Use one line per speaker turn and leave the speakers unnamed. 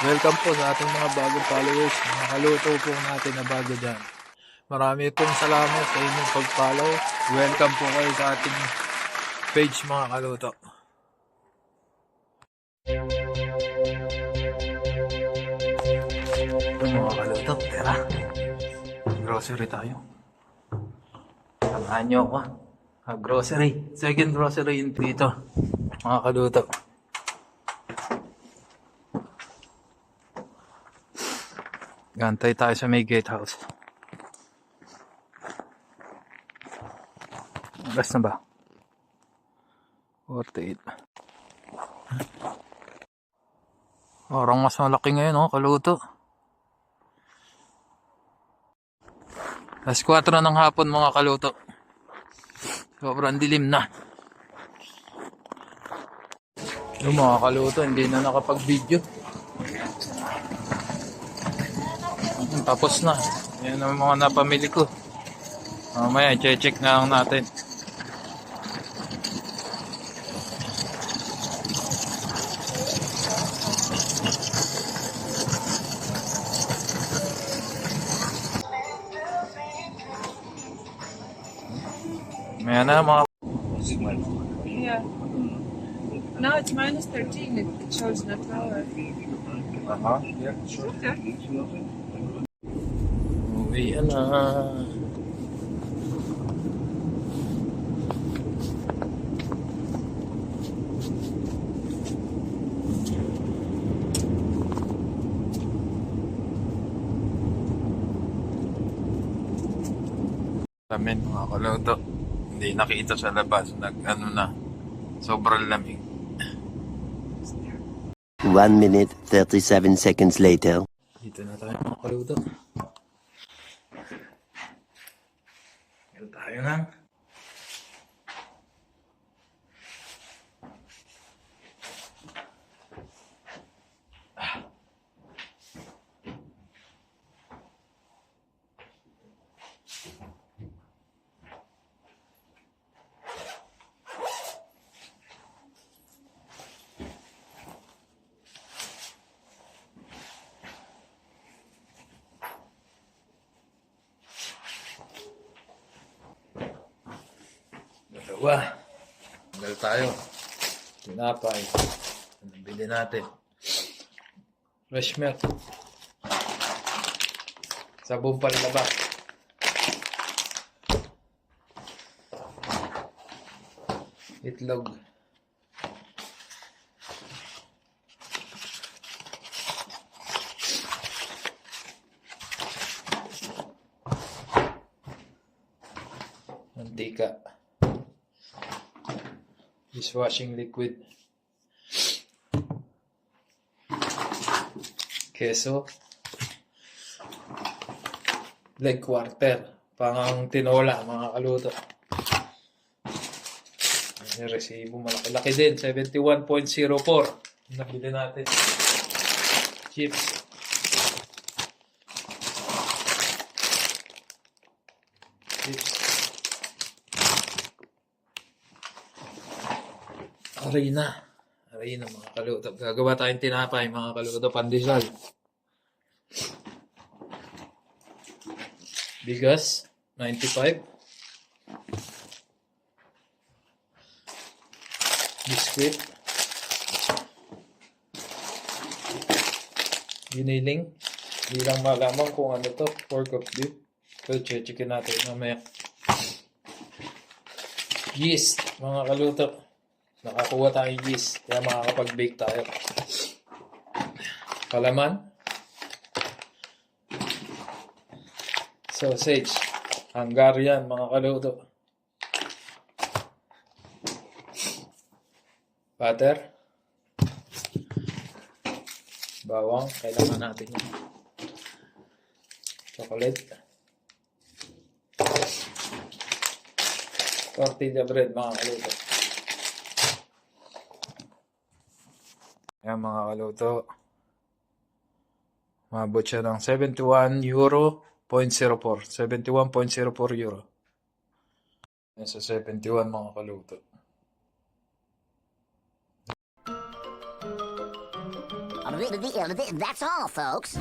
Welcome po sa ating mga bagong followers, mga kaluto po natin na bago dyan. Marami pong salamat sa inyong pag-follow. Welcome po kayo sa ating page, mga kaluto. Mga kaluto, tara. Grocery tayo. Samahan nyo ako. Grocery. Second grocery yun dito, mga kaluto. Gantay tayo sa may gatehouse. Oras na ba? 48. Parang mas malaki ngayon, kaluto. Alas 4 ng hapon, mga kaluto. Sobrang dilim na. Yung mga kaluto, hindi na nakapag-video. Tapos na. Yan ang mga napamili ko. Mamaya, check na lang natin. Maya na mga...
Yeah. Now it's minus 13. It shows no power.
Yeah, sure.
Okay.
Uwi na. Amin, mga kaluto. Hindi nakita sa labas. Sobrang lamig.
1 minute, 37 seconds later.
Dito na tayo, mga kaluto. Dito tayo na. Dalawa. Tanggal tayo. Tinapay. Anong bili natin? Fresh milk. Sabong panlaba. Itlog. Mantika. Dishwashing liquid. Keso. Leg quarter. Pangang tinola, mga kaluto. Yung resibo malaki-laki din. 71.04. Nabili natin. Chips. Arena, mga kaluto. Gagawa tayong tinapay, mga kaluto. Pandesal. Bigas, 95. Biscuit. Giniling. Hindi lang malaman kung ano to. Pork of beef. So, checkin natin mamaya. Yeast, mga kaluto. Nakakuha tayong yeast. Kaya makakapag-bake tayo. Palaman. Sausage. Hungarian, mga kaluto. Butter. Bawang. Kailangan natin yun. Chocolate. Tortilla bread, mga kaluto. Yan, mga kaluto. Mabot siya ng 71 euro 0.04. 71.04 euro. Yan sa 71, mga kaluto.
That's all, folks.